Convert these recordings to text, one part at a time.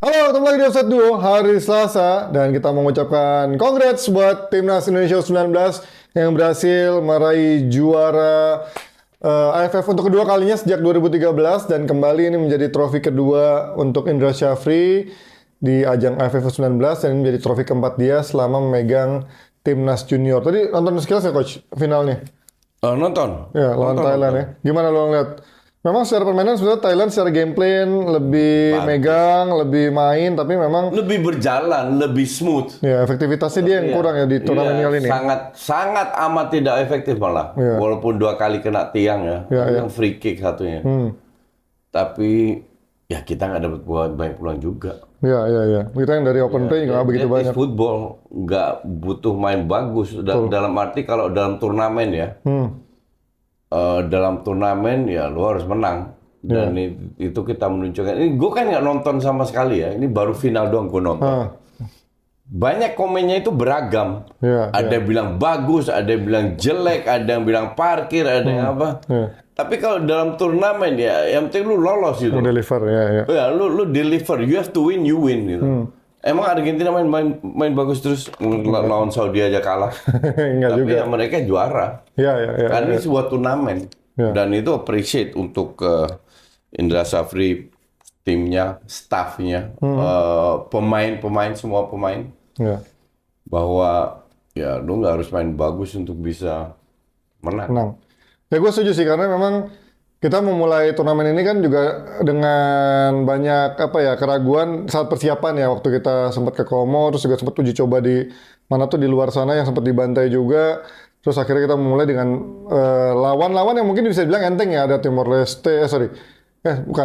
Halo, ketemu lagi di Offside Duo hari Selasa dan kita mengucapkan congrats buat Timnas Indonesia U19 yang berhasil meraih juara AFF untuk kedua kalinya sejak 2013 dan kembali ini menjadi trofi kedua untuk Indra Syafri di ajang AFF U19 dan ini menjadi trofi keempat dia selama memegang Timnas Junior. Tadi nonton sekilas ya coach finalnya? Nonton. Ya, lawan Thailand ya. Gimana lo ngeliat? Memang secara permainan sebenarnya Thailand secara gameplay lebih megang, lebih main, tapi memang Lebih berjalan, lebih smooth. ya efektivitasnya dia yang kurang ya di turnamen kali ini. Sangat amat tidak efektif malah. Iya. Walaupun 2 kali kena tiang ya. Yang free kick satunya. Tapi ya kita nggak dapat banyak peluang juga. Ya. Kita yang dari open play juga nggak begitu banyak. Football nggak butuh main bagus. Dalam arti kalau dalam turnamen ya. Dalam turnamen ya lu harus menang dan itu kita menunjukkan ini gue kan nggak nonton sama sekali ya, ini baru final doang gue nonton. Banyak komennya itu beragam, ada yang bilang bagus, ada yang bilang jelek, ada yang bilang parkir, ada yang apa. Tapi kalau dalam turnamen ya yang penting lu lolos gitu. Deliver ya. Lu deliver, you have to win, you win gitu. Emang Argentina main bagus terus lawan Saudi aja kalah. Enggak Tapi juga. ya mereka juara. Ya. Kan ini sebuah turnamen. Dan itu appreciate untuk Indra Syafri, timnya, staffnya, pemain-pemain, semua pemain. Ya. Bahwa ya lu nggak harus main bagus untuk bisa menang. Ya gue setuju sih karena memang kita memulai turnamen ini kan juga dengan banyak keraguan saat persiapan ya, waktu kita sempat ke Komo, terus juga sempat uji coba di mana tuh di luar sana yang sempat dibantai juga. Terus akhirnya kita memulai dengan lawan-lawan yang mungkin bisa dibilang enteng ya, ada Timor Leste,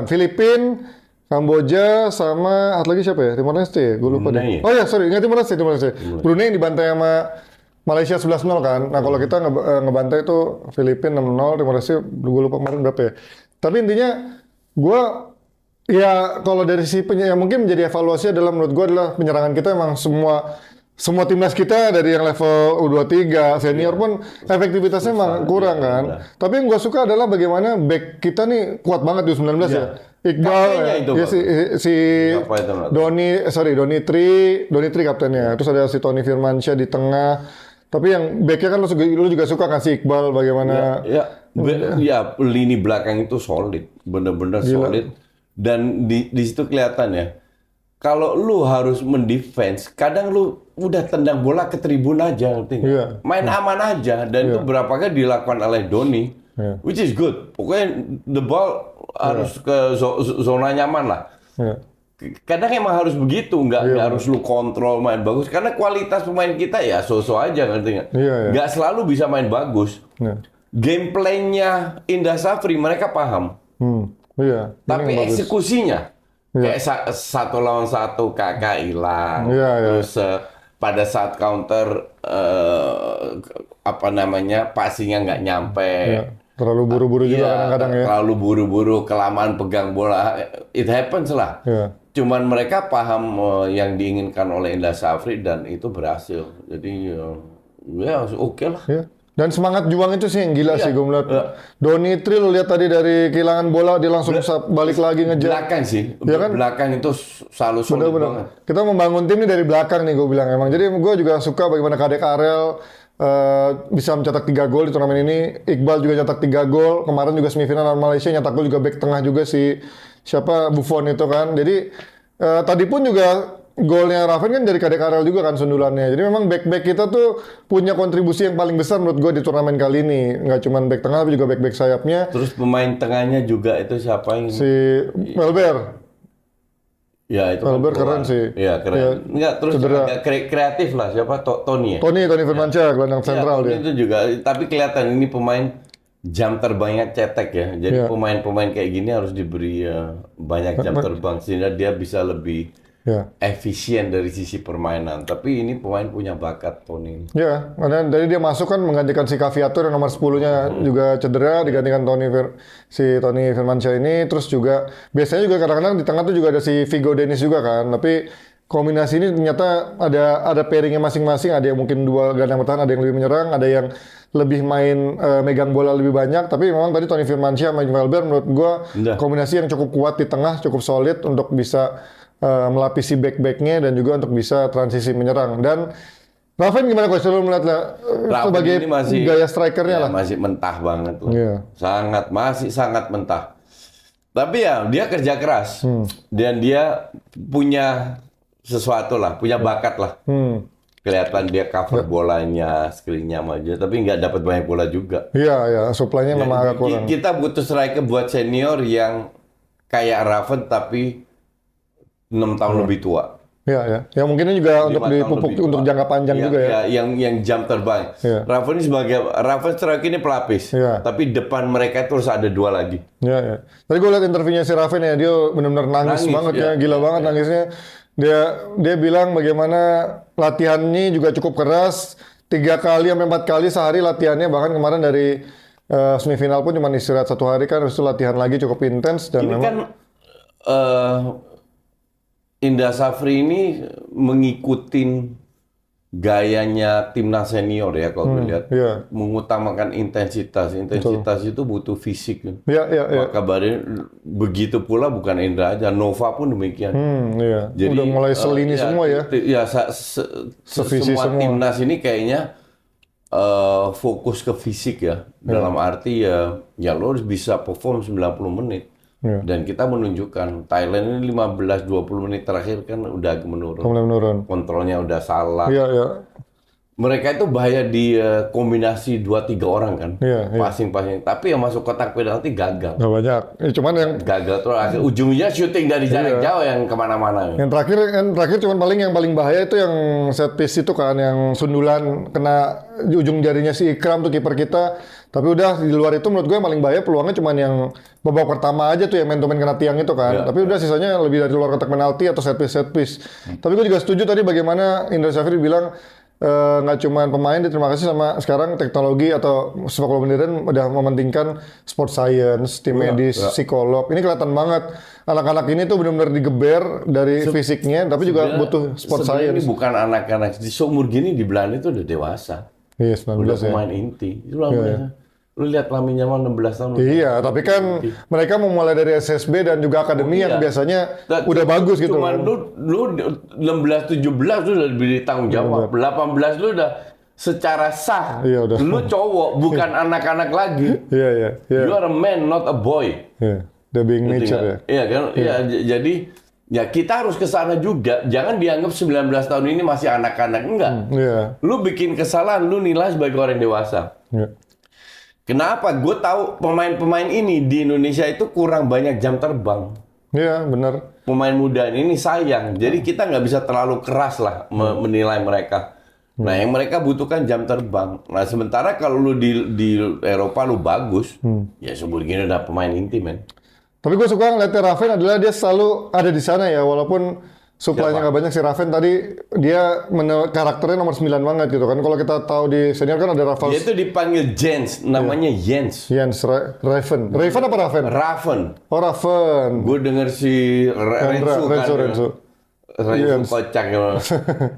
Filipina, Kamboja, sama atau lagi siapa ya? Timor Leste, gue lupa deh. Oh ya, sorry, nggak Timor Leste. Brunei yang dibantai sama Malaysia 11-0 kan. Nah, kalau kita ngebantai itu Filipina 6-0, Timor Leste gue lupa kemarin berapa ya. Tapi intinya gue ya kalau dari sisi yang mungkin menjadi evaluasi adalah menurut gue adalah penyerangan kita emang semua timnas kita dari yang level U23 senior pun efektivitasnya emang kurang kan. Tapi yang gue suka adalah bagaimana back kita nih kuat banget di U19 ya. Iqbal ya, si Doni Tri kaptennya. Terus ada si Tony Firmansyah di tengah. Tapi yang backnya kan lu juga suka kan si Iqbal bagaimana? Ya, lini belakang itu solid, bener-bener solid. Dan di situ kelihatan ya. Kalau lu harus mendefense, kadang lu udah tendang bola ke tribun aja, ngerti nggak? Main aman aja, dan itu berapa kali dilakukan oleh Doni, which is good. Pokoknya the ball harus ke zona nyaman lah. Kadang emang harus begitu, nggak harus lu kontrol main bagus, karena kualitas pemain kita ya so-so aja, ngerti nggak? Nggak selalu bisa main bagus. Gameplaynya Indra Syafri mereka paham, tapi eksekusinya kayak satu lawan satu kakak hilang, terus pada saat counter passingnya nggak nyampe. Terlalu buru-buru juga kadang-kadang ya. Terlalu buru-buru, kelamaan pegang bola, it happens lah. Cuman mereka paham yang diinginkan oleh Indra Syafri dan itu berhasil. Jadi ya oke lah. Dan semangat juang itu sih yang gila sih gue melihat. Doni Tri lu lihat tadi dari kehilangan bola dia langsung balik lagi ngejar. Belakang sih, belakang itu selalu solid banget. Kita membangun tim ini dari belakang nih gue bilang emang. Jadi gue juga suka bagaimana Kadek Arel bisa mencetak 3 gol di turnamen ini. Iqbal juga nyetak 3 gol. Kemarin juga semifinal lawan Malaysia nyetak gol juga back tengah juga si Buffon itu kan. Jadi tadi pun juga golnya Raven kan dari Kadek Arel juga kan sundulannya. Jadi memang back-back kita tuh punya kontribusi yang paling besar menurut gue di turnamen kali ini. Nggak cuma back tengah tapi juga back-back sayapnya. Terus pemain tengahnya juga itu siapa yang? Si Melber. Ya itu Melber keren sih. Iya keren. Enggak, terus agak kreatif lah, siapa? Tony ya? Tony Firmansyah, gelandang sentral dia. Itu juga, tapi kelihatan ini pemain jam terbangnya cetek ya. Jadi pemain-pemain kayak gini harus diberi banyak jam terbang sehingga dia bisa lebih efisien dari sisi permainan. Tapi ini pemain punya bakat, Tony. Ya, karena dari dia masuk kan menggantikan si Caviator yang nomor 10-nya juga cedera, digantikan si Tony Firmansyah ini. Terus juga biasanya juga kadang-kadang di tengah tuh juga ada si Vigo Dennis juga kan. Tapi kombinasi ini ternyata ada pairingnya masing-masing. Ada yang mungkin dua gelandang bertahan, ada yang lebih menyerang, ada yang lebih main megang bola lebih banyak. Tapi memang tadi Tony Firmansyah sama Melber menurut gua kombinasi yang cukup kuat di tengah, cukup solid untuk bisa melapisi back-backnya dan juga untuk bisa transisi menyerang. Dan Raven gimana coach? Lu melihat Raven sebagai ini masih gaya strikernya ya, lah. masih mentah banget loh. Iya. Masih sangat mentah. Tapi ya dia kerja keras dan dia punya sesuatu lah, punya bakat lah. Kelihatan dia cover bolanya, screennya maju, tapi nggak dapat banyak bola juga. Iya, ya, supply-nya memang agak kurang. Kita butuh striker buat senior yang kayak Raven tapi 6 tahun lebih tua. Iya, ya. Yang mungkin juga 5 untuk tahun dipupuk lebih tua. untuk jangka panjang juga ya. Yang jam terbang. Iya. Raven striker ini pelapis, Iya. tapi depan mereka terus ada 2 lagi. Iya, ya. Tadi gue liat interviewnya si Raven ya, dia benar-benar nangis banget ya, ya. gila banget nangisnya. Dia bilang bagaimana latihannya juga cukup keras, 3 kali sampai 4 kali sehari latihannya, bahkan kemarin dari semifinal pun cuma istirahat 1 hari kan, terus itu latihan lagi cukup intens dan Ini memang kan Indra Safri ini mengikutin gayanya timnas senior ya kalau dilihat, iya. mengutamakan intensitas. Intensitas itu butuh fisik. Iya, iya, iya. Kabarnya begitu pula bukan Indra aja, Nova pun demikian. Iya. Jadi Udah mulai selini semua ya. Ya Sevisi semua semua. timnas ini kayaknya fokus ke fisik ya. Dalam arti ya lo harus bisa perform 90 menit. Iya. Dan kita menunjukkan Thailand ini 15-20 menit terakhir kan udah agak menurun. Mulai menurun. Kontrolnya udah salah. Iya, iya. Mereka itu bahaya di kombinasi 2-3 orang kan. Iya, iya. Passing-passing. Tapi yang masuk kotak penalti gagal. Nggak banyak. Cuman yang Gagal terus akhir ujungnya syuting dari jarak jauh yang kemana-mana. Yang terakhir cuman yang paling bahaya itu yang set piece itu kan, yang sundulan kena di ujung jarinya si Ikram tuh kiper kita. Tapi udah di luar itu menurut gue yang paling bahaya peluangnya cuman yang babak pertama aja tuh yang man-to-man kena tiang itu kan. Tapi udah sisanya lebih dari luar kotak penalti atau set piece. Tapi gue juga setuju tadi bagaimana Indra Safri bilang nggak cuman pemain, dia terima kasih sama sekarang teknologi atau sepak bola modern udah mementingkan sport science, tim medis, psikolog. Ini kelihatan banget anak-anak ini tuh benar-benar digeber dari fisiknya, tapi juga butuh sport Sebenarnya science. ini bukan anak-anak di seumur gini di Belanda itu udah dewasa. Iya, Udah 19 ya. pemain inti. Lu lihat Lamine Yamal 16 tahun. Iya, tapi kan mereka memulai dari SSB dan juga akademi yang biasanya udah bagus gitu. Cuman lu 16-17 lu udah diberi tanggung jawab. 18 lu udah secara sah. Iya, udah. Lu cowok, bukan anak-anak lagi. Iya, iya, iya. You are a man, not a boy. Iya, the being nature ya. Iya kan? Iya, jadi ya kita harus ke sana juga. Jangan dianggap 19 tahun ini masih anak-anak. Enggak. Iya. Lu bikin kesalahan, lu nilai sebagai orang dewasa. Iya. Kenapa? Gue tahu pemain-pemain ini di Indonesia itu kurang banyak jam terbang. Iya, benar. Pemain muda ini sayang. Jadi kita nggak bisa terlalu keras lah menilai mereka. Nah, yang mereka butuhkan jam terbang. Nah, sementara kalau lu di Eropa lu bagus, ya seumur gini udah pemain inti, men. Tapi gue suka ngeliatnya Raven adalah dia selalu ada di sana ya, walaupun supply-nya nggak banyak. Si Raven tadi dia karakternya nomor 9 banget gitu kan. Kalau kita tahu di senior kan ada Rafael Dia itu dipanggil Jens, namanya Jens. Jens Raven. Raven apa Raven? Raven. Oh, Raven. Gue denger si Renzo kan. Renzo. Renzo kocak ya.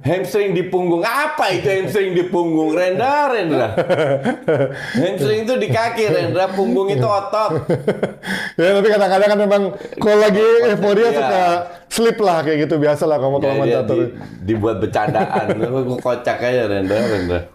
Hamstring di punggung. Apa itu hamstring di punggung? Rendra. Hamstring itu di kaki, Rendra. Punggung itu otot. Ya, tapi kadang-kadang kan memang kalau lagi euforia Iya. suka slip lah kayak gitu, biasa lah kalau Ya, dia komentator. dibuat bercandaan. Gue kocak aja, Rendra.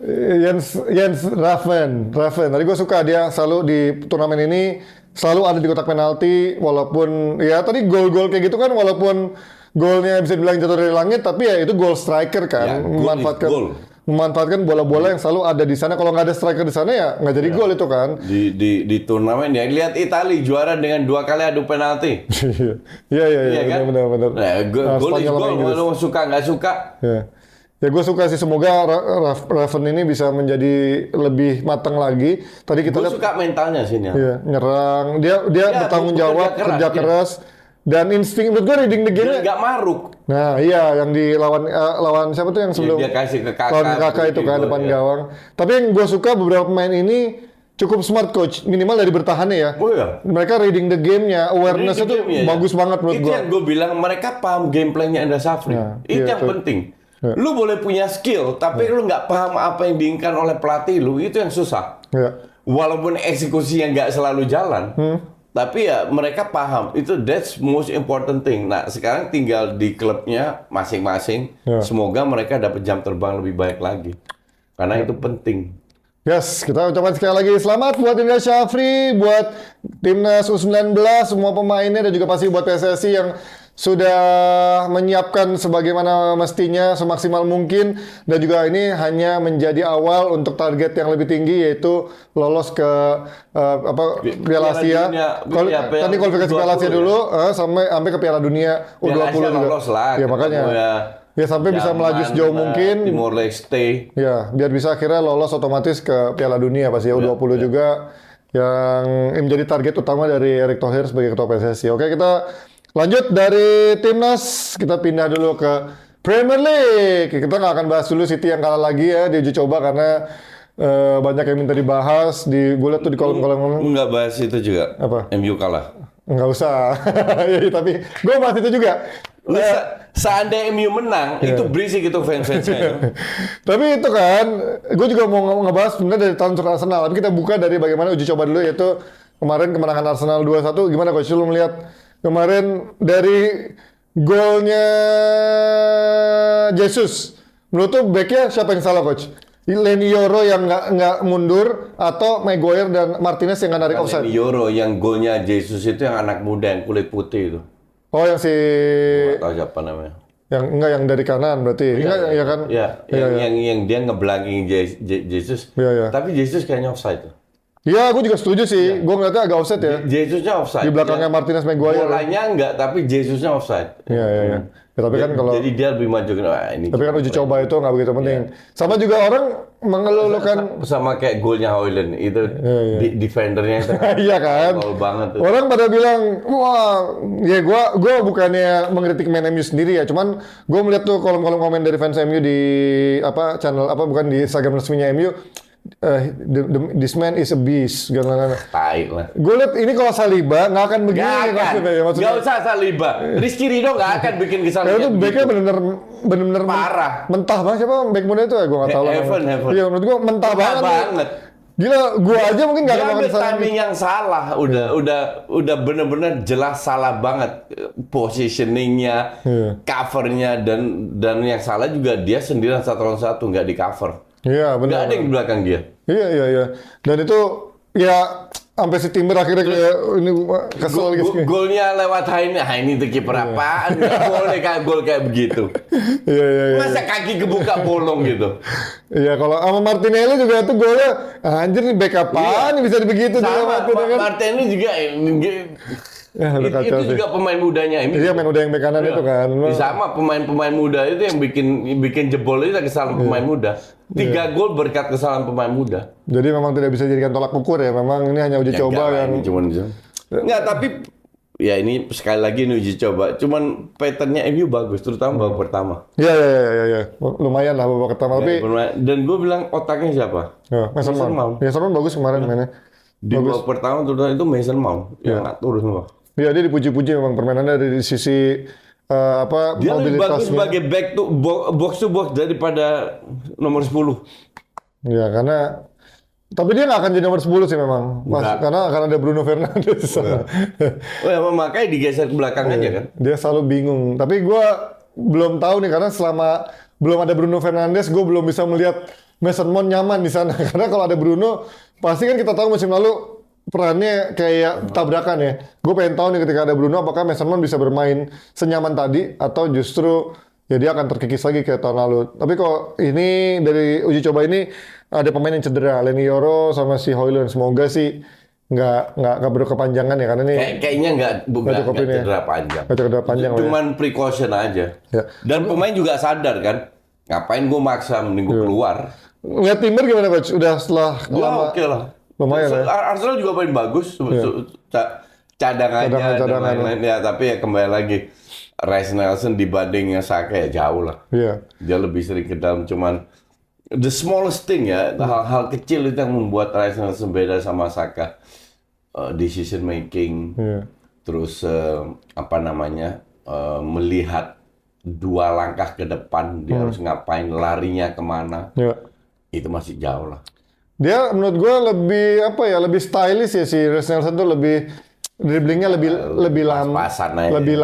Jens Raven. Tadi gue suka dia selalu di turnamen ini selalu ada di kotak penalti, walaupun ya tadi gol-gol kayak gitu kan, walaupun golnya bisa dibilang jatuh dari langit, tapi ya itu gol striker kan, Ya, goal is goal. memanfaatkan bola-bola yang selalu ada di sana. Kalau nggak ada striker di sana ya nggak jadi gol itu kan. Di turnamen ya, lihat Italia juara dengan 2 kali adu penalti. Iya kan? benar. Nah, gol is Spanyol sama gol, Inggris. mau suka nggak suka. Ya gue suka sih, semoga Raven ini bisa menjadi lebih matang lagi. Tadi kita Gue lihat suka mentalnya sini. ya, nyerang, dia bertanggung bekerja jawab, keras, kerja iya. keras, dan insting. Menurut gue reading the game. Dia nggak maruk. Nah iya, yang di lawan siapa tuh yang sebelum Dia kasih ke kakak. lawan kakak itu kan, depan gawang. Tapi yang gue suka beberapa pemain ini cukup smart coach, minimal dari bertahannya ya. Oh iya. Mereka reading the game-nya, awareness-nya tuh Game-nya, bagus banget menurut Itu gue. yang gue bilang, mereka paham gameplaynya Indra Safri. Nah, itu iya, yang tuh. penting. Lu boleh punya skill, tapi lu nggak paham apa yang diinginkan oleh pelatih lu, itu yang susah. Ya. Walaupun eksekusi yang nggak selalu jalan, Tapi ya mereka paham itu that's most important thing. Nah sekarang tinggal di klubnya masing-masing. Ya. Semoga mereka dapat jam terbang lebih baik lagi. Karena itu penting. Yes, kita ucapkan sekali lagi selamat buat Indra Syafri, buat timnas U19, semua pemainnya dan juga pasti buat PSSI yang sudah menyiapkan sebagaimana mestinya semaksimal mungkin, dan juga ini hanya menjadi awal untuk target yang lebih tinggi, yaitu lolos ke Piala Asia. Tadi kualifikasi Piala Asia dulu sampai ke Piala Dunia U20 juga. Lolos lah, ya makanya. Ya sampai bisa melaju sejauh mungkin. Timor Leste. Ya, biar bisa akhirnya lolos otomatis ke Piala Dunia pasti ya, U20 juga yang menjadi target utama dari Erick Thohir sebagai ketua PSSI. Oke, kita lanjut dari timnas, kita pindah dulu ke Premier League. Kita nggak akan bahas dulu City yang kalah lagi ya di uji coba karena banyak yang minta dibahas. Gue lihat tuh di kolom-kolom. Nggak bahas itu juga. Apa? MU kalah. Nggak usah. Ya, tapi gue bahas itu juga. Seandainya MU menang, itu berisik itu fans-fansnya. Tapi itu kan, gue juga mau ngebahas sebenarnya dari tahun Arsenal. Tapi kita buka dari bagaimana uji coba dulu, yaitu kemarin kemenangan Arsenal 2-1. Gimana Coach, lu melihat kemarin dari golnya Jesus? Menurut tuh backnya siapa yang salah Coach? Leny Yoro yang nggak mundur atau Maguire dan Martinez yang nggak narik offside? Leny Yoro yang golnya Jesus itu yang anak muda yang kulit putih itu. Oh yang si... Nggak tahu siapa namanya. Yang dari kanan berarti? Enggak ya kan? Iya, yang dia ngebelakangin Jesus. Iya. Tapi Jesus kayaknya offside tuh. Iya, gue juga setuju sih. Gue ngeliatnya agak offside ya. Jesusnya offside. Di belakangnya Martinez Maguire. Bolanya enggak, tapi Jesusnya offside. Iya. Ya, tapi kan kalau... Jadi dia lebih maju. Ini tapi kan uji coba itu nggak begitu penting. Sama juga orang mengeluhkan... Sama kayak golnya Højlund. Itu defendernya itu. Iya kan? Gol banget tuh. Orang pada bilang, wah, ya gue bukannya mengkritik main MU sendiri ya. Cuman gue melihat tuh kolom-kolom komen dari fans MU di channel bukan di Instagram resminya MU. This man is a beast. Tai lah. Gue lihat ini kalau Saliba nggak akan begini. Nggak usah Saliba. Rizky Ridho nggak akan bikin kesalahan. Karena itu backnya bener-bener parah. Mentah banget. Siapa back muda itu ya? Gue nggak tahu. Heaven. Iya, menurut gue mentah banget. Gila, gue aja mungkin nggak akan makan timing yang salah. Udah bener-bener jelas salah banget. Positioningnya, covernya, dan yang salah juga dia sendirian satu lawan satu nggak di cover. Iya benar. Gak ada yang di belakang dia. Iya. Dan itu ya sampai si Timber akhirnya kayak ini kesel gitu. Golnya lewat ini tuh kiper apaan? Gak boleh gol kayak begitu. Iya. Masa kaki kebuka bolong gitu. Iya, kalau sama Martinelli juga tuh golnya anjir nih back apaan bisa begitu sama Martinelli juga itu juga pemain mudanya ini. Iya, pemain muda yang bek kanan itu kan. Sama pemain muda itu yang bikin jebol itu kesalahan pemain muda. 3 gol berkat kesalahan pemain muda. Jadi memang tidak bisa dijadikan tolak ukur ya. Memang ini hanya uji coba yang Enggak, tapi ya ini sekali lagi ini uji coba. Cuman patternnya MU bagus, terutama babak pertama. Iya. Lumayan lah babak pertama. Tapi dan gue bilang otaknya siapa? Mason Mount. Mason Mount bagus kemarin mainnya. Di babak pertama terutama itu Mason Mount yang ngatur semua. Iya, dia dipuji-puji memang permainannya dari sisi dia lebih bagus sebagai back to box to box daripada nomor 10. Iya, karena tapi dia nggak akan jadi nomor 10 sih memang. Karena akan ada Bruno Fernandes di sana. Oh ya, makanya digeser ke belakang aja kan. Dia selalu bingung. Tapi gue belum tahu nih karena selama belum ada Bruno Fernandes, gue belum bisa melihat Mason Mount nyaman di sana. Karena kalau ada Bruno, pasti kan kita tahu musim lalu perannya kayak tabrakan ya. Gue pengen tahu nih ketika ada Bruno, apakah Mason Mount bisa bermain senyaman tadi atau justru ya dia akan terkikis lagi kayak tahun lalu. Tapi kok ini dari uji coba ini ada pemain yang cedera, Leny Yoro sama si Højlund. Semoga sih nggak berkepanjangan ya karena ini kayaknya nggak cedera panjang. Nggak cedera panjang. Cuman precaution aja. Ya. Dan pemain juga sadar kan, ngapain gue maksa mending gue keluar. Ngeliat Timber gimana Coach? Udah setelah lama. Oke lah. Lumayan ya. Arsenal juga paling bagus, cadangannya dan lain-lain. Ya, tapi ya kembali lagi, Reiss Nelson dibandingnya Saka ya jauh lah. Iya. Dia lebih sering ke dalam, cuman the smallest thing ya, hal-hal kecil itu yang membuat Reiss Nelson beda sama Saka. Decision making, terus melihat 2 langkah ke depan, dia harus ngapain, larinya kemana, itu masih jauh lah. Dia menurut gue lebih lebih stylish ya si Reiss Nelson tuh lebih dribblingnya lebih lama, Pas-pasan aja. lebih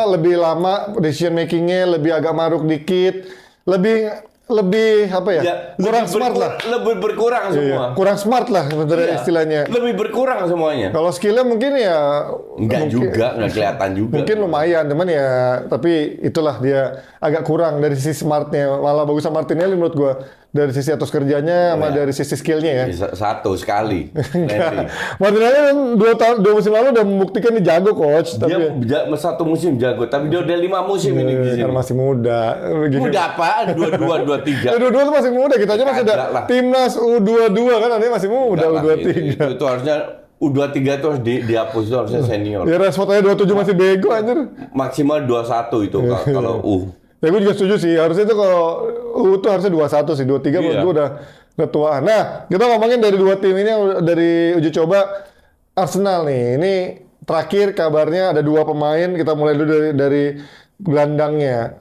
lebih lama decision makingnya, lebih agak maruk dikit, lebih apa ya, Ya, kurang lebih smart lah. Lebih berkurang Iya, semua. kurang smart lah sebenarnya Iya, istilahnya. Lebih berkurang semuanya. Kalau skillnya mungkin ya Nggak kelihatan juga. mungkin lumayan, teman ya. Tapi itulah dia agak kurang dari sisi smartnya. Malah bagusan Martinelli menurut gua dari sisi etos kerjanya sama dari sisi skillnya ya. Satu sekali. Randy. Martinelli kan 2 musim lalu udah membuktikan dia jago coach. Dia satu musim jago, tapi dia udah 5 musim ini di sini. kan masih muda. Udah apaan? 22, 23. Dua-dua tuh masih muda, kita aja masih ada Kagak lah. timnas U22 kan, dia masih muda Enggak lah, U23. itu harusnya U23 itu harus dihapus, itu harusnya senior. Ya Rashford aja 27 masih bego anjir. Maksimal 21 itu kalau Ya gue juga setuju sih, harusnya itu kalau U tuh harusnya 21 sih, 23 menurut Iya. gue udah ketuaan. Nah, kita ngomongin dari dua tim ini, dari uji coba Arsenal nih. Ini terakhir kabarnya ada 2 pemain, kita mulai dulu dari gelandangnya,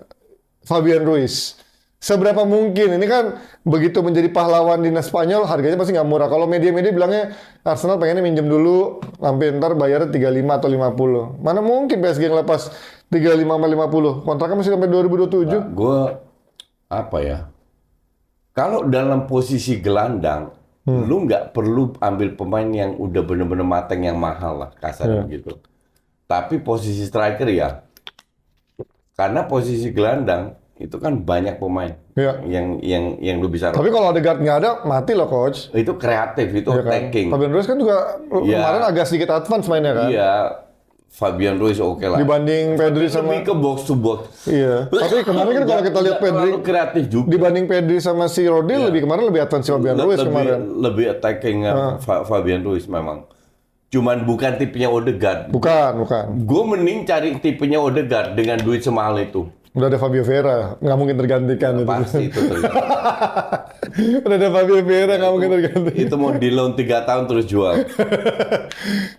Fabian Ruiz. Seberapa mungkin, ini kan begitu menjadi pahlawan dinas Spanyol, harganya pasti nggak murah. Kalau media-media bilangnya Arsenal pengennya minjem dulu, sampai ntar bayarnya 35 atau 50. Mana mungkin PSG ngelepas 35 sama 50? Kontraknya masih sampai 2027. gue apa ya? Kalau dalam posisi gelandang, lu nggak perlu ambil pemain yang udah bener-bener mateng yang mahal lah, kasarnya gitu. Tapi posisi striker ya, karena posisi gelandang itu kan banyak pemain Iya. yang lu bisa. Tapi kalau Odegaard nggak ada, mati loh coach. Itu kreatif, itu Iya kan? attacking. Fabian Ruiz kan juga Iya. kemarin agak sedikit advance mainnya kan. Iya, Fabian Ruiz oke lah. Dibanding Pedri sama Lebih ke box to box. iya. Tapi kemarin kan kalau kita lihat Nggak Pedri terlalu kreatif juga. dibanding Pedri sama si Rodri kemarin lebih advance si Fabian Ruiz kemarin. Lebih attacking Fabian Ruiz memang. Cuman bukan tipenya Odegaard. Bukan. Gue mending cari tipenya Odegaard dengan duit semahal itu. Udah ada Fabio Vieira, nggak mungkin tergantikan itu. Pasti itu terjadi. Udah ada Fabio Vieira, nggak mungkin tergantikan. Itu mau di loan 3 tahun terus jual.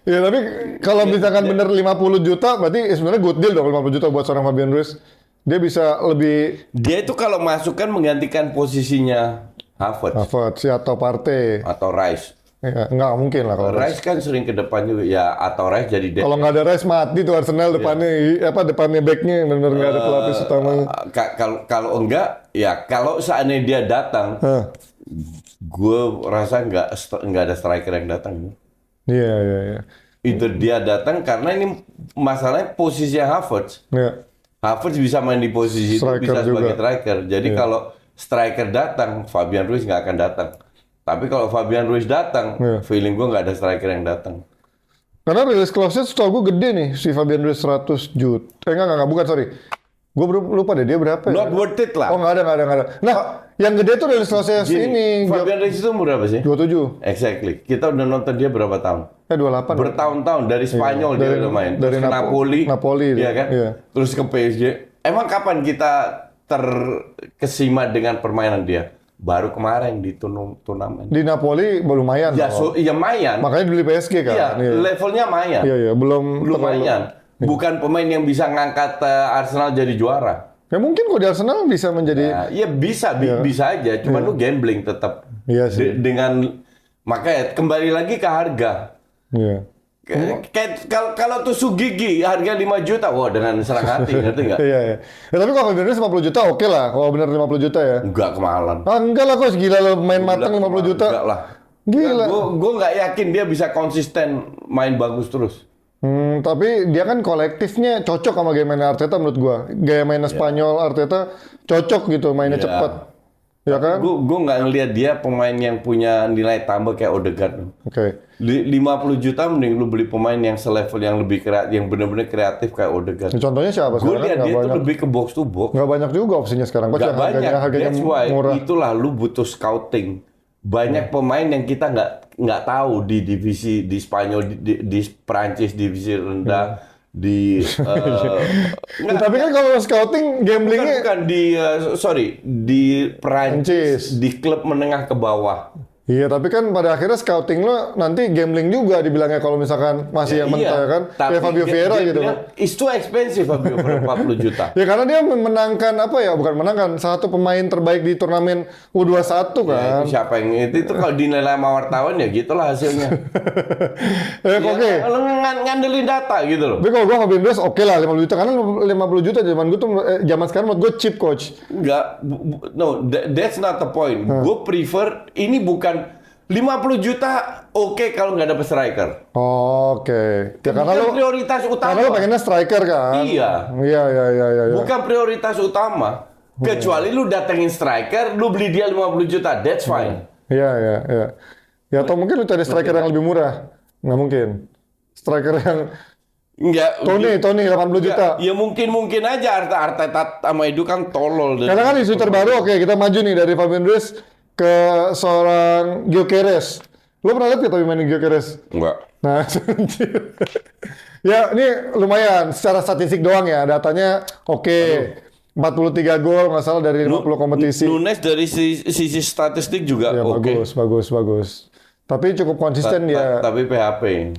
Ya tapi kalau misalkan bener 50 juta, berarti sebenarnya good deal dong 50 juta buat seorang Fabian Ruiz. Dia bisa lebih Dia itu kalau masuk kan menggantikan posisinya Havertz atau Partey. atau Rice. Ya, nggak mungkin lah kalau Rice kan sering ke depan juga ya, atau Rice jadi kalau nggak ada Rice mati tuh Arsenal depannya depannya backnya benar nggak ada pelapis utamanya. Kalau enggak ya kalau seandainya dia datang, gue rasa nggak ada striker yang datang. Iya. Itu dia datang karena ini masalahnya posisinya Havertz. Ya. Havertz bisa main di posisi itu, Striker bisa sebagai juga. striker. Jadi kalau striker datang, Fabian Ruiz nggak akan datang. Tapi kalau Fabian Ruiz datang, feeling gue nggak ada striker yang datang. Karena release clause-nya setahu gue gede nih si Fabian Ruiz 100 juta. Enggak, bukan sorry. Gue lupa deh dia berapa ya? Not worth it lah. Oh nggak ada. Nah, yang gede tuh release clause-nya ini. Fabian Ruiz itu umur berapa sih? 27. Exactly. Kita udah nonton dia berapa tahun? 28. Bertahun-tahun dari Spanyol dia udah main. dari Terus ke Napoli, dia. iya kan? Iya. Terus ke PSG. Emang kapan kita terkesima dengan permainan dia? Baru kemarin di turnamen. Di Napoli lumayan. Ya, loh. iya mayan. Makanya dibeli PSG kan. Iya, levelnya mayan. Iya, belum Lumayan. Bukan pemain yang bisa ngangkat Arsenal jadi juara. Ya mungkin kok di Arsenal bisa menjadi Ya bisa aja. Cuman lu gambling tetap. Iya sih. Dengan makanya kembali lagi ke harga. Iya. Kayak kalau tusuk gigi harga 5 juta, wah dengan senang hati, ngerti nggak? Iya. Ya, tapi kalau bener 50 juta oke lah. Kalau bener 50 juta ya. Enggak kemahalan. Enggak lah kok gila lo main matang 50 juta. Enggak lah. Gila. Gue nggak yakin dia bisa konsisten main bagus terus. Tapi dia kan kolektifnya cocok sama gaya mainnya Arteta menurut gua. Gaya mainnya Spanyol Arteta cocok gitu, mainnya Iya. cepat. Ya kan? Gue nggak ngelihat dia pemain yang punya nilai tambah kayak Odegaard. Oke. 50 juta mending lu beli pemain yang selevel yang lebih kreatif, yang benar-benar kreatif kayak Odegaard. Contohnya siapa Gue sekarang? lihat Nggak dia tuh banyak. lebih ke box to box. Nggak banyak juga opsinya sekarang. Coach, Gak yang banyak. harganya That's why murah. itulah lu butuh scouting. Banyak pemain yang kita nggak tahu di divisi di Spanyol, di Prancis divisi rendah, di Tapi kan kalau scouting gamblingnya bukan di di Prancis, Prancis. di klub menengah ke bawah. Iya, tapi kan pada akhirnya scouting lo nanti gambling juga dibilangnya kalau misalkan masih yang mentah ya kan. Tapi Kayak Fabio Vieira dia gitu bilang, kan. it's too expensive Fabio per 40 juta. Ya karena dia menangkan apa ya, bukan menangkan, salah satu pemain terbaik di turnamen U21 Ya, kan. itu siapa yang itu kalau dinilai sama wartawan ya gitulah hasilnya. Oke. Lo ngandelin data gitu loh. Tapi kalau gue Fabian Ruiz oke lah 50 juta karena 50 juta zaman gue tuh zaman sekarang menurut gue cheap coach. Enggak, no, that's not the point. Gue prefer ini bukan 50 juta oke kalau nggak dapet striker. Oke. Ya karena Bukan lo prioritas utama. karena lo pengennya striker kan. Iya. Iya. Bukan prioritas utama. Kecuali lu datengin striker, lu beli dia 50 juta, that's fine. Iya. Ya atau mungkin lu cari striker yang lebih murah. Nggak mungkin. Striker yang Enggak. Tony 80 juta. Ya mungkin aja Arteta sama Edu kan tolol. Karena kan isu terbaru, oke kita maju nih dari Fabian Ruiz ke seorang Gyökeres. Lo pernah lihat gak tapi mainin Gyökeres? Enggak. Nah, ya ini lumayan secara statistik doang ya, datanya oke. 43 gol nggak salah dari 50 kompetisi. Nunes dari sisi statistik juga Ya oke. bagus. Tapi cukup konsisten dia. Tapi PHP.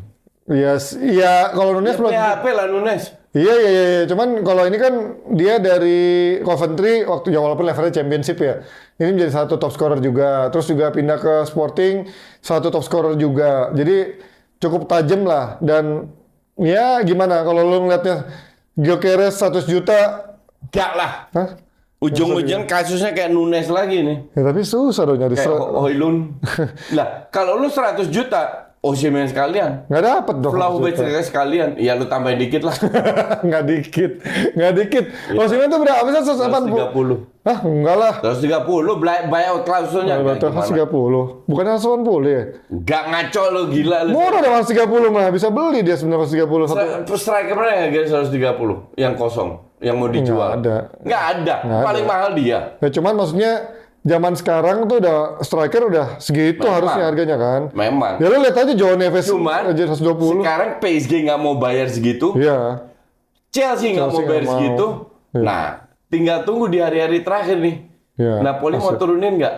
Iya kalau Nunes belum. PHP lah Nunes. Iya. Cuman kalau ini kan dia dari Coventry waktu ya walaupun levelnya Championship ya. Ini menjadi satu top scorer juga. Terus juga pindah ke Sporting satu top scorer juga. Jadi cukup tajam lah dan ya gimana kalau lu ngeliatnya Gyökeres 100 juta. Gak lah. Hah? Ujung-ujung kasusnya kayak Nunes lagi nih. Ya tapi susah dong nyari Kayak Højlund. Lah, kalau lu 100 juta, Osimhen sekalian. nggak dapet dong. 100 Vlahovic juta. sekalian. Ya lu tambahin dikit lah. nggak dikit. Osimhen tuh berapa sih 180? 130. Hah, enggak lah. 130 buyout klausulnya kayak Berarti gimana? 130. Bukannya 180 ya? Gak ngaco lu gila lu. Murah deh 130 mah. Bisa beli dia sebenarnya 130. Striker mana yang harga 130 yang kosong yang mau dijual? Nggak ada. Nggak ada. Nggak Paling ada. mahal dia. Ya cuman maksudnya zaman sekarang tuh udah striker udah segitu Memang. harusnya harganya kan. Memang. Ya lu lihat aja João Neves Cuman aja 120. sekarang PSG nggak mau bayar segitu, Iya. Chelsea nggak mau Chelsea bayar nggak mau. segitu. Iya. Nah, tinggal tunggu di hari-hari terakhir nih. Iya, Napoli mau pasti. turunin nggak?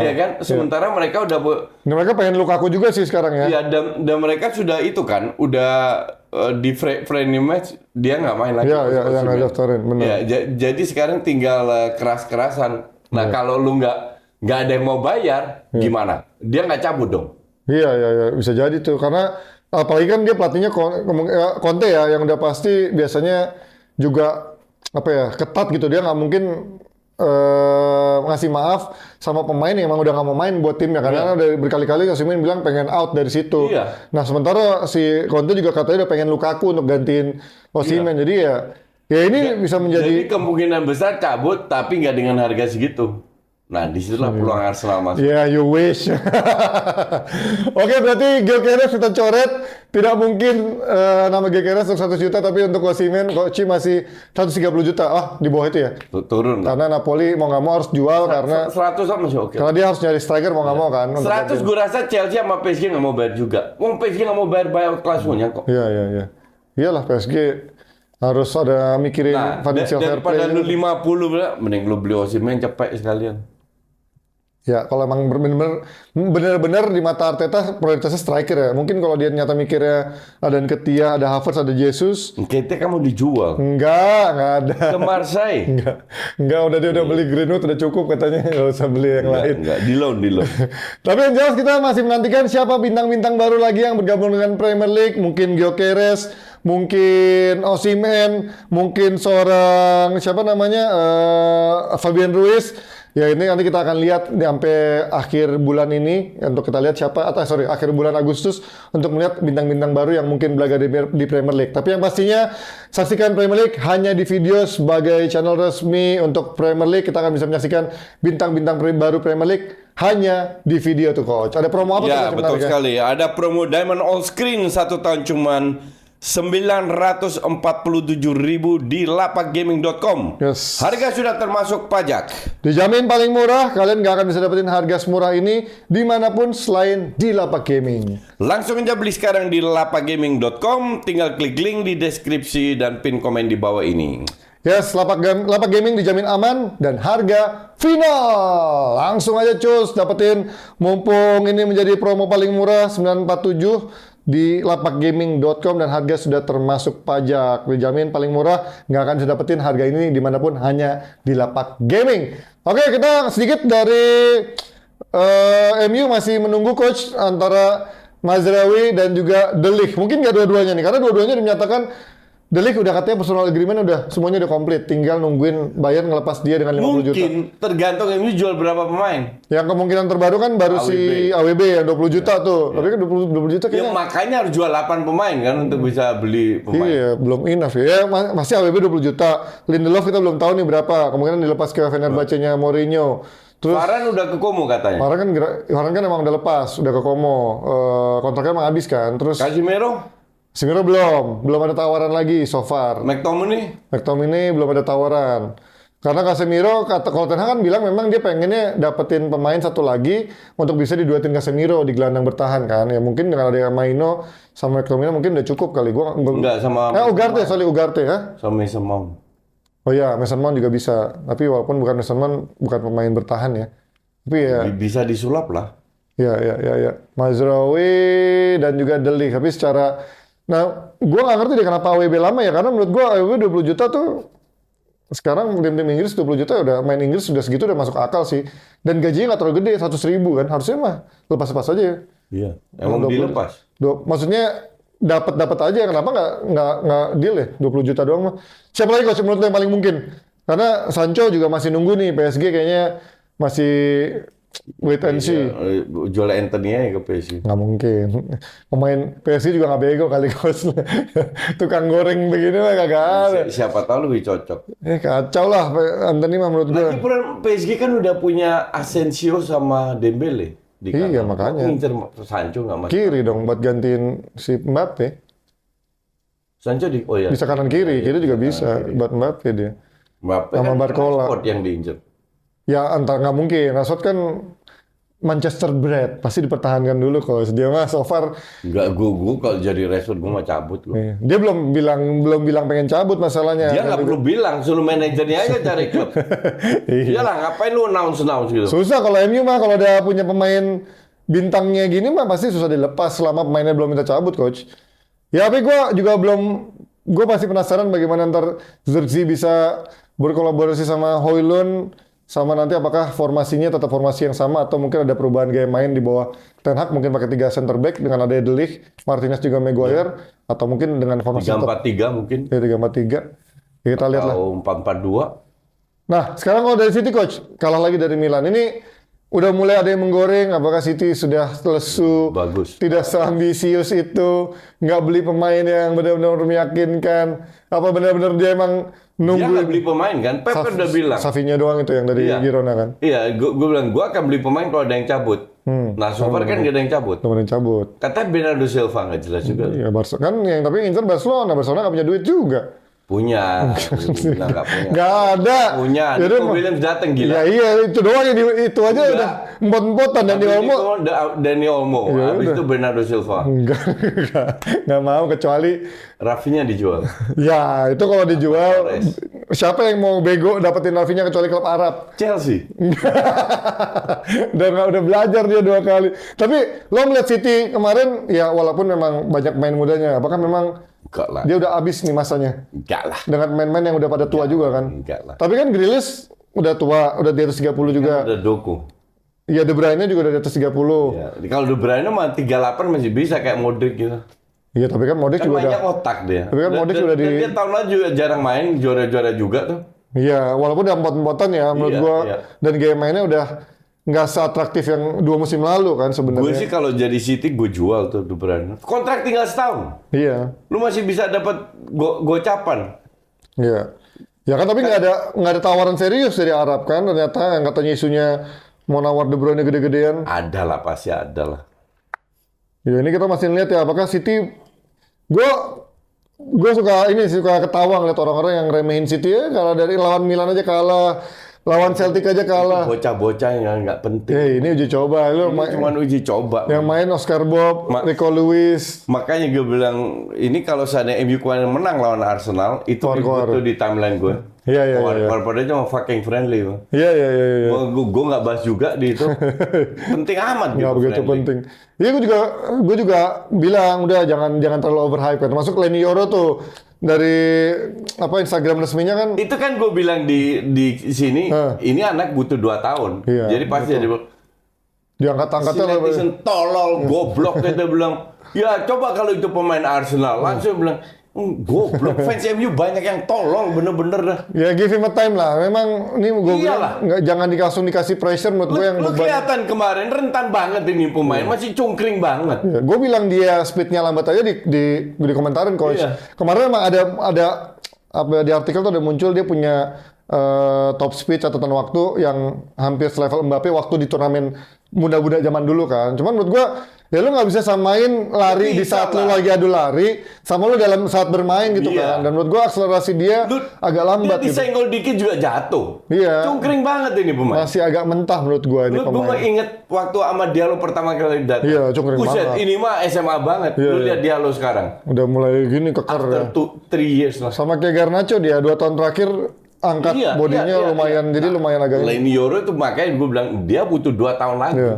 Ya kan? Sementara mereka udah Nah, mereka pengen Lukaku juga sih sekarang ya. ya dan mereka sudah itu kan, udah di friendly match dia nggak main lagi. Iya, yang Osimhen. nggak daftarin, benar. Ya, jadi sekarang tinggal keras-kerasan. Nah, kalau lu nggak ada yang mau bayar, gimana? Dia nggak cabut dong. Iya, bisa jadi tuh karena apalagi kan dia pelatihnya Conte ya yang udah pasti biasanya juga apa ya ketat gitu dia nggak mungkin ngasih maaf sama pemain yang emang udah nggak mau main buat timnya karena udah berkali-kali Osimhen bilang pengen out dari situ. Iya. Nah sementara si Conte juga katanya udah pengen Lukaku untuk gantiin Osimhen jadi ya ini bisa Jadi menjadi kemungkinan besar cabut, tapi nggak dengan harga segitu. Nah, disitulah peluang Arsenal masuk. ya you wish. Oke, berarti Gyökeres kita coret. Tidak mungkin nama Gyökeres untuk 100 juta, tapi untuk Osimhen, Koci masih 130 juta. Ah, di bawah itu ya. Turun lah. Karena Napoli mau nggak mau harus jual karena 100 masih oke. karena dia harus nyari striker mau nggak mau kan. untuk 100 gue rasa Chelsea sama PSG nggak mau bayar juga. Wong PSG nggak mau bayar buyout klausulnya kok. Iya. Iyalah PSG harus ada mikirin Nah, financial fair play. daripada lu 50 mending lu beli Osimhen cepet sekalian. Ya, kalau emang benar-benar di mata Arteta prioritasnya striker ya. Mungkin kalau dia nyata mikirnya ada Nketiah, ada Havertz, ada Jesus. Kita kamu dijual Enggak ada. ke Marseille. Enggak, udah dia udah beli Greenwood udah cukup katanya, nggak usah beli yang lain. Enggak, di loan. Tapi yang jelas kita masih menantikan siapa bintang-bintang baru lagi yang bergabung dengan Premier League. Mungkin Gyökeres, mungkin Osimhen, mungkin seorang siapa namanya Fabian Ruiz. Ya ini nanti kita akan lihat sampai akhir bulan ini untuk kita lihat siapa akhir bulan Agustus untuk melihat bintang-bintang baru yang mungkin berlaga di Premier League. Tapi yang pastinya saksikan Premier League hanya di video sebagai channel resmi untuk Premier League. Kita akan bisa menyaksikan bintang-bintang baru Premier League hanya di video tuh coach. Ada promo apa tuh? Ya, Coach, betul menarik ya? sekali. Ada promo Diamond All Screen 1 tahun cuman 947.000 di lapakgaming.com. Yes. Harga sudah termasuk pajak. Dijamin paling murah, kalian nggak akan bisa dapetin harga semurah ini dimanapun selain di Lapak Gaming. Langsung aja beli sekarang di lapakgaming.com. Tinggal klik link di deskripsi dan pin komen di bawah ini. Yes, lapak gaming dijamin aman dan harga final. Langsung aja cus, dapetin mumpung ini menjadi promo paling murah 947 di lapakgaming.com dan harga sudah termasuk pajak. Dijamin paling murah, nggak akan bisa dapetin harga ini dimanapun, hanya di Lapak Gaming. Oke, kita sedikit dari MU masih menunggu coach antara Mazraoui dan juga De Ligt. Mungkin nggak dua-duanya nih, karena dua-duanya dinyatakan De Ligt udah katanya personal agreement semuanya udah komplit, tinggal nungguin Bayern ngelepas dia dengan 50 juta. Mungkin tergantung MU jual berapa pemain. Yang kemungkinan terbaru kan baru si AWB yang 20 juta tuh. Tapi kan 20 juta Ya kayaknya. makanya harus jual 8 pemain kan untuk bisa beli pemain. Iya, belum enough ya. Masih AWB 20 juta. Lindelof kita belum tahu nih berapa. Kemungkinan dilepas ke Fenerbahce-nya Mourinho. Terus Varane udah ke Como katanya. Varane kan emang udah lepas, udah ke Como. Kontraknya emang habis kan. Terus Casemiro, belum ada tawaran lagi so far. McTominay belum ada tawaran. Karena Casemiro, kalau Ten Hag kan bilang memang dia pengennya dapetin pemain satu lagi untuk bisa diduetin Casemiro di gelandang bertahan kan. Ya mungkin dengan ada Maino sama McTominay mungkin udah cukup kali. Enggak sama Ugarte ya. sama Mason Mount. Oh ya, Mason Mount juga bisa. Tapi walaupun bukan Mason Mount, bukan pemain bertahan ya. Tapi ya Bisa disulap lah. Ya. Mazraoui dan juga De Ligt. Tapi nah, gue nggak ngerti deh kenapa AWB lama ya. Karena menurut gue AWB 20 juta tuh sekarang tim-tim Inggris 20 juta udah main Inggris sudah segitu udah masuk akal sih. Dan gajinya nggak terlalu gede, 100 ribu kan. Harusnya mah lepas-lepas aja ya. Iya. Emang dilepas. Maksudnya dapat aja, kenapa nggak deal ya 20 juta doang mah. Siapa lagi coach menurut lo yang paling mungkin? Karena Sancho juga masih nunggu nih, PSG kayaknya masih wait and see. Jual Anthony aja ke PSG. Nggak mungkin. Pemain PSG juga nggak bego kali coach. Tukang goreng begini mah kagak ada. Siapa tahu lebih cocok. Kacau lah Anthony mah menurut gue. Lagi pula PSG kan udah punya Asensio sama Dembele. Iya makanya. Ngincer Sancho nggak masuk. Kiri dong buat gantiin si Mbappe. Sancho ya. Bisa kanan kiri juga bisa buat Mbappe dia. Mbappe sama kan Barcola. Rashford yang diincer. Ya antar nggak mungkin. Rashford kan Manchester bred, pasti dipertahankan dulu kalau dia mah so far. Enggak, gue kalau jadi Rashford gue mah cabut gua. Dia belum bilang pengen cabut masalahnya. Dia nggak perlu bilang, suruh manajernya aja cari klub. Iyalah, ngapain lu announce gitu. Susah kalau MU mah, kalau udah punya pemain bintangnya gini mah pasti susah dilepas selama pemainnya belum minta cabut coach. Ya tapi gue pasti penasaran bagaimana ntar Zirkzee bisa berkolaborasi sama Højlund. Sama nanti apakah formasinya tetap formasi yang sama atau mungkin ada perubahan gaya main di bawah Ten Hag, mungkin pakai 3 center back dengan ada De Ligt, Martinez juga Maguire, atau mungkin dengan formasi 3-4-3 mungkin. Ya 3-4-3. Ya, kita lihat lah. Atau 4-4-2. Nah, sekarang kalau dari City coach, kalah lagi dari Milan. Ini udah mulai ada yang menggoreng, apakah City sudah lesu, Bagus. tidak seambisius itu, nggak beli pemain yang benar-benar meyakinkan, apa benar-benar dia emang Dia nggak beli pemain kan? Pep kan udah bilang. Safinya doang itu yang dari Girona kan? Iya, gue bilang gue akan beli pemain kalau ada yang cabut. Nah, so far kan nggak ada yang cabut. Temen yang cabut. Katanya Bernardo Silva nggak jelas juga. Iya, kan yang tapi ngincer Barcelona nggak punya duit juga. Punya. Bilang nggak punya. Nggak ada. Punya. Nico Williams datang gila. Ya iya, itu doang itu aja udah empot-empotan Dani Olmo. Habis itu Bernardo Silva. Nggak mau kecuali Rafinha dijual. Ya, itu kalau dijual siapa yang mau bego dapetin Rafinha kecuali klub Arab? Chelsea. Udah belajar dia 2 kali. Tapi lo melihat City kemarin ya walaupun memang banyak main mudanya, apakah memang Enggak lah. dia udah habis nih masanya? Enggak lah. Dengan main-main yang udah pada tua juga kan? Enggak lah. Tapi kan Grealish udah tua, udah di atas 30 juga. Udah Doku. Iya, De Bruyne juga udah di atas 30. Ya, kalau De Bruyne mah 38 masih bisa kayak Modric gitu. Iya, tapi kan Modric Kan juga banyak udah. otak dia. Tapi kan Modric udah dan dia tahun lalu juga jarang main, juara-juara juga tuh. Iya, walaupun udah empot-empotan ya menurut gua. Iya. Dan gaya mainnya udah nggak seatraktif yang 2 musim lalu kan sebenarnya. Gue sih kalau jadi City gue jual tuh De Bruyne. Kontrak tinggal setahun. Iya. Lu masih bisa dapat gocapan. Iya. Ya kan tapi nggak ada tawaran serius dari Arab kan ternyata yang katanya isunya mau nawar De Bruyne gede-gedean. Ada lah, pasti ada lah. Ya ini kita masih lihat ya apakah City. Gue suka ketawa ngeliat orang-orang yang remehin City ya, kalau dari lawan Milan aja kalah, Lawan Celtic aja kalah. Bocah-bocah yang nggak penting. Ini uji coba. Lu Cuma uji coba. yang main Oscar Bob, Rico Lewis. Makanya gue bilang, ini kalau seandainya MU kemarin menang lawan Arsenal, itu tuh di timeline gue. Iya. Padahal cuma fucking friendly. Iya. Gue nggak bahas juga di itu. Penting amat gitu. Nggak begitu friendly. penting. Iya, gue juga bilang udah jangan terlalu overhype. Termasuk Leny Yoro tuh dari Instagram resminya kan. Itu kan gue bilang di sini, ini anak butuh 2 tahun. Iya, Jadi pasti jadi diangkat-angkatnya si netizen tolol, goblok kita bilang. Ya coba kalau itu pemain Arsenal, langsung bilang, goblok, fans MU banyak yang tolol, bener-bener dah. Ya give him a time lah. Memang ini gue bilang jangan dikasih pressure menurut gue yang Lu kelihatan kemarin rentan banget ini pemain, masih cungkring banget. Ya, gue bilang dia speednya lambat aja di komentarin coach. Iya. Kemarin emang ada di artikel tuh ada muncul dia punya top speed catatan waktu yang hampir selevel Mbappe waktu di turnamen muda-muda zaman dulu kan. Cuman menurut gue ya lu nggak bisa samain lari di saat lu lagi adu lari sama lu dalam saat bermain gitu kan. Dan menurut gua akselerasi dia agak lambat dia gitu. disenggol dikit juga jatuh. Iya. Cungkring banget ini pemain. Masih agak mentah menurut gua ini pemain. Gue inget waktu sama Diallo pertama kali datang. Iya, cungkring Buset, banget. ini mah SMA banget. Lu lihat Diallo sekarang. Udah mulai gini keker ya. After 3 years lah. Sama kayak Garnacho dia 2 tahun terakhir angkat bodinya lumayan. Jadi lumayan agak. Leny Yoro itu makanya gue bilang dia butuh 2 tahun lagi. Iya.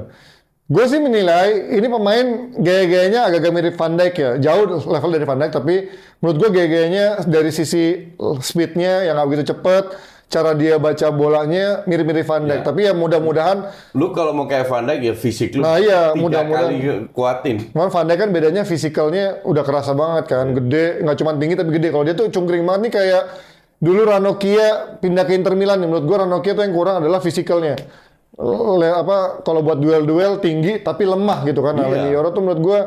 Gue sih menilai ini pemain gaya-gayanya agak-agak mirip Van Dijk ya. Jauh level dari Van Dijk, tapi menurut gue gaya-gayanya dari sisi speednya yang nggak begitu cepet, cara dia baca bolanya mirip-mirip Van Dijk. Tapi ya mudah-mudahan. Lu kalau mau kayak Van Dijk ya fisik lu. Nah iya, 3 mudah-mudahan. kali kuatin. Cuman Van Dijk kan bedanya fisikalnya udah kerasa banget kan. Gede, nggak cuma tinggi tapi gede. Kalau dia tuh cungkring banget nih kayak dulu Ranocchia pindah ke Inter Milan nih. Menurut gue Ranocchia tuh yang kurang adalah fisikalnya. Kalau buat duel-duel tinggi tapi lemah gitu kan. Leny Yoro tuh menurut gue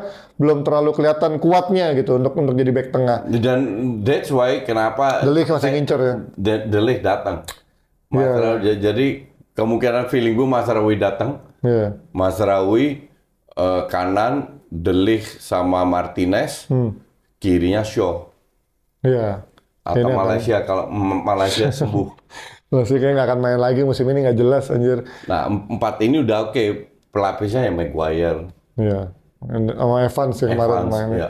belum terlalu kelihatan kuatnya gitu untuk jadi back tengah. Dan that's why kenapa De Ligt masih ngincer ya. De Ligt datang. Jadi kemungkinan feeling gue Mazraoui datang. Iya. Mazraoui kanan, De Ligt sama Martinez, kirinya Shaw. Iya. Atau Malaysia kalau Malaysia sembuh. Masih kayak nggak akan main lagi musim ini, nggak jelas anjir. Nah 4 ini udah oke. Pelapisnya ya Maguire. Iya. Sama Evans yang kemarin mainnya. Ya.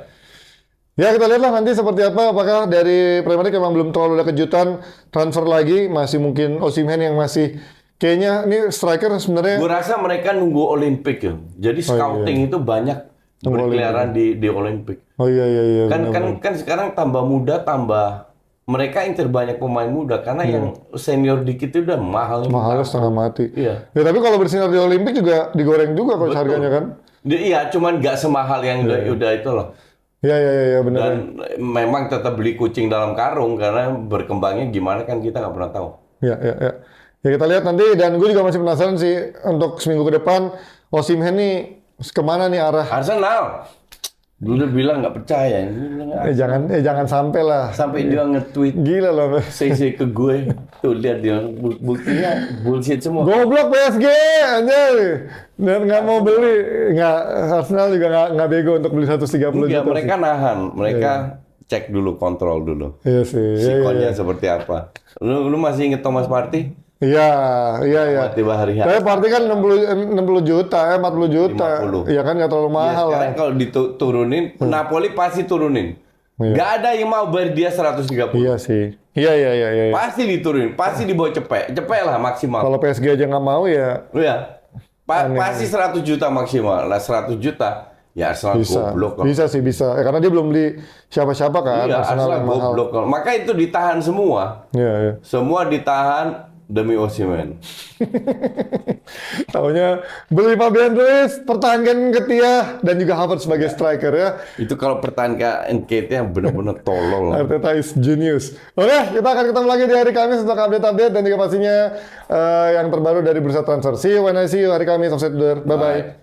Ya kita lihatlah nanti seperti apa. Apakah dari Premier League memang belum terlalu ada kejutan transfer lagi. Masih mungkin Osimhen yang masih kayaknya ini striker sebenarnya. Gue rasa mereka nunggu Olimpik ya. Jadi scouting itu banyak berkeliaran di Olimpik. Oh iya. Kan sekarang tambah muda tambah. Mereka incer banyak pemain muda karena yang senior dikit itu udah mahal. Mahalnya setengah mati. Iya. Ya tapi kalau bersinar di Olimpik juga digoreng juga kalau harganya kan. Iya, cuman nggak semahal yang udah itu loh. Iya benar. Dan memang tetap beli kucing dalam karung karena berkembangnya gimana kan kita nggak pernah tahu. Iya. Ya kita lihat nanti dan gue juga masih penasaran sih untuk seminggu ke depan Osimhen nih kemana nih arah? Arsenal. Dulu bilang nggak percaya. Jangan sampai lah. Sampai dia nge-tweet. Gila loh. Say ke gue. Tuh lihat dia buktinya bullshit semua. Goblok PSG anjir. Dan nggak mau beli. Nggak, Arsenal juga nggak bego untuk beli 130 juta. Mereka nahan. Mereka cek dulu, kontrol dulu. Iya sih. Sikonnya seperti apa. Lu masih inget Thomas Partey? Iya. Tapi Partey kan 60 juta, 40 juta. 50. Iya kan nggak terlalu mahal. Sekarang kalau diturunin, Napoli pasti turunin. Nggak ada yang mau bayar dia 130. Iya sih. Iya. Pasti diturunin, pasti dibawa cepet lah maksimal. Kalau PSG aja nggak mau ya. Iya. Pasti 100 juta maksimal. Lah 100 juta. Ya Arsenal goblok. Bisa. Ya, karena dia belum beli siapa-siapa kan. Iya, Arsenal goblok. Maka itu ditahan semua. Iya. Semua ditahan demi Osimhen. Taunya beli Fabian Ruiz, pertahankan Nketiah dan juga Havertz sebagai striker ya. Itu kalau pertahankan Nketiah benar-benar tolol. Arteta is genius. Oke, kita akan ketemu lagi di hari Kamis untuk update-update dan juga pastinya yang terbaru dari bursa transfer. See you when I see you hari Kamis. Bye-bye.